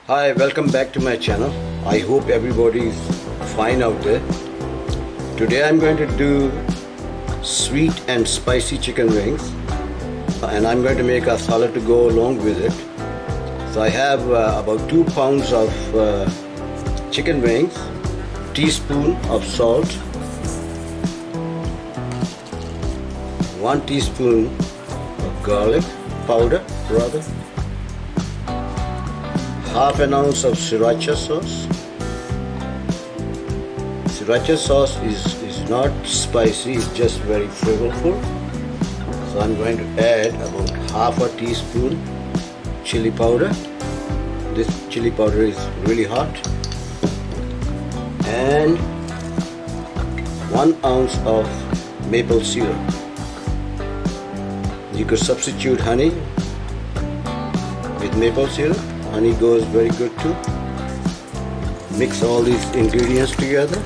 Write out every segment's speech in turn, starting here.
Hi, welcome back to my channel. I hope everybody is fine out there. Today I'm going to do sweet and spicy chicken wings, and I'm going to make a salad to go along with it. So I have about 2 pounds of chicken wings, teaspoon of salt, 1 teaspoon of garlic powder, half an ounce of sriracha sauce. Sriracha sauce is not spicy, it's just very flavorful. So I'm going to add about half a teaspoon chili powder. This chili powder is really hot. And 1 ounce of maple syrup. You could substitute honey with maple syrup. Honey goes very good too. Mix all these ingredients together.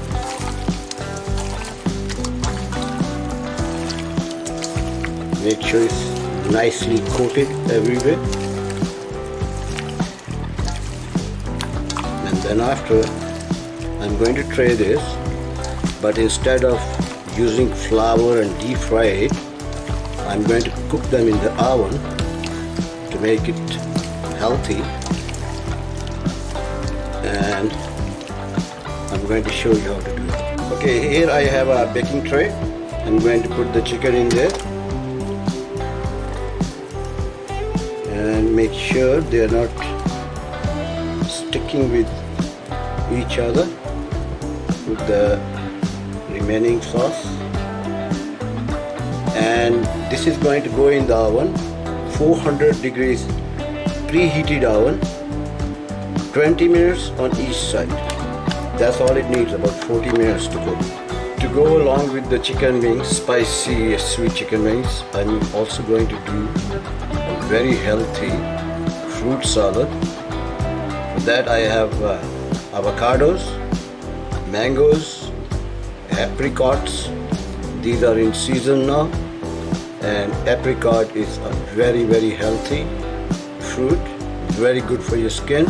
Make sure it's nicely coated everywhere. And then after, I'm going to tray this, but instead of using flour and deep fry it, I'm going to cook them in the oven to make it healthy. And I'm going to show you how to do it. Okay, here I have a baking tray. I'm going to put the chicken in there and make sure they are not sticking with each other with the remaining sauce. And this is going to go in the oven, 400 degrees preheated oven, 20 minutes on each side. That's all it needs, about 40 minutes to cook. To go along with the chicken wings, spicy sweet chicken wings, I'm also going to do a very healthy fruit salad. For that I have avocados, mangoes, apricots. These are in season now, and apricot is a very healthy fruit, very good for your skin.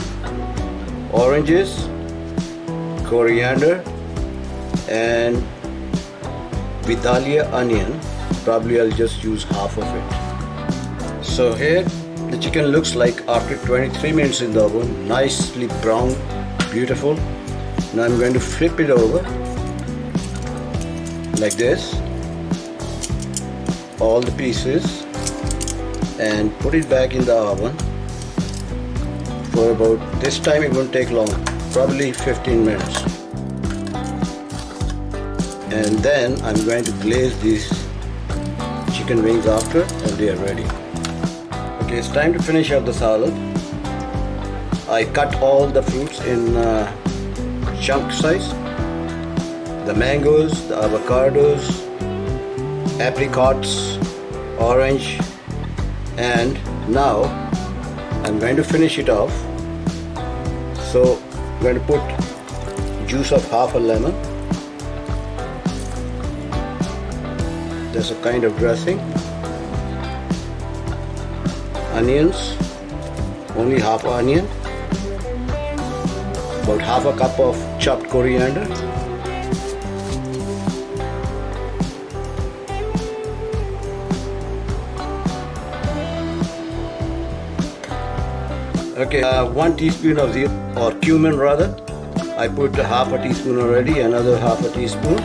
Oranges, coriander, and Vidalia onion. Probably I'll just use half of it. So here the chicken looks like after 23 minutes in the oven, nicely brown, beautiful. Now I'm going to flip it over like this, all the pieces, and put it back in the oven for about, this time it won't take long, probably 15 minutes. And then I'm going to glaze these chicken wings after, and they are ready. Okay, it's time to finish up the salad. I cut all the fruits in chunk size. The mangoes, the avocados, apricots, orange, and now I'm going to finish it off. So I'm going to put juice of half a lemon. There's a kind of dressing. Onions, only half onion. About half a cup of chopped coriander. Okay, 1 teaspoon of zero, or cumin rather. I put half a teaspoon already, another half a teaspoon.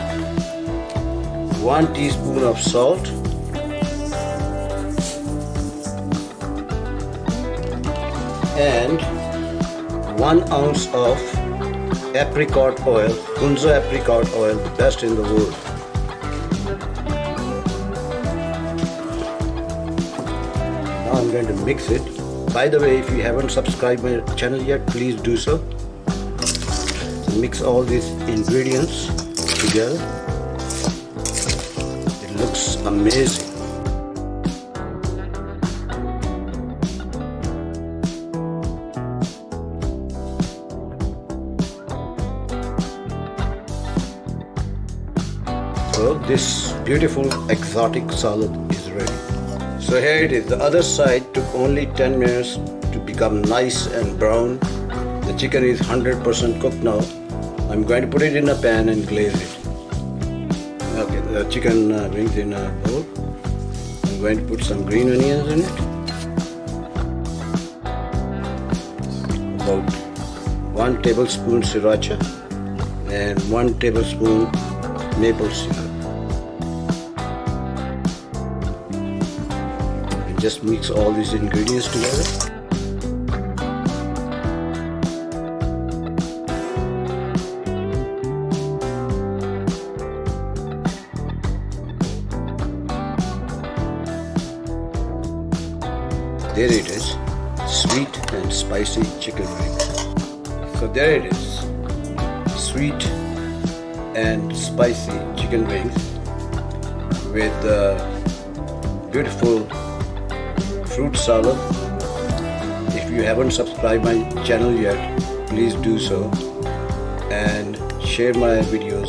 1 teaspoon of salt. And 1 ounce of apricot oil, Hunza apricot oil, the best in the world. Now I'm going to mix it. By the way, if you haven't subscribed my channel yet, please do so. So mix all these ingredients together. It looks amazing. So this beautiful exotic salad is ready. So here it is. The other side took only 10 minutes to become nice and brown. The chicken is 100% cooked now. I'm going to put it in a pan and glaze it. Okay, the chicken wings in a bowl. I'm going to put some green onions in it. About 1 tablespoon sriracha and 1 tablespoon maple syrup. And just mix all these ingredients together. There it is, sweet and spicy chicken wings. So there it is, sweet and spicy chicken wings with beautiful fruit salad. If you haven't subscribed my channel yet, please do so and share my videos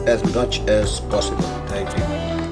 as much as possible. Thank you.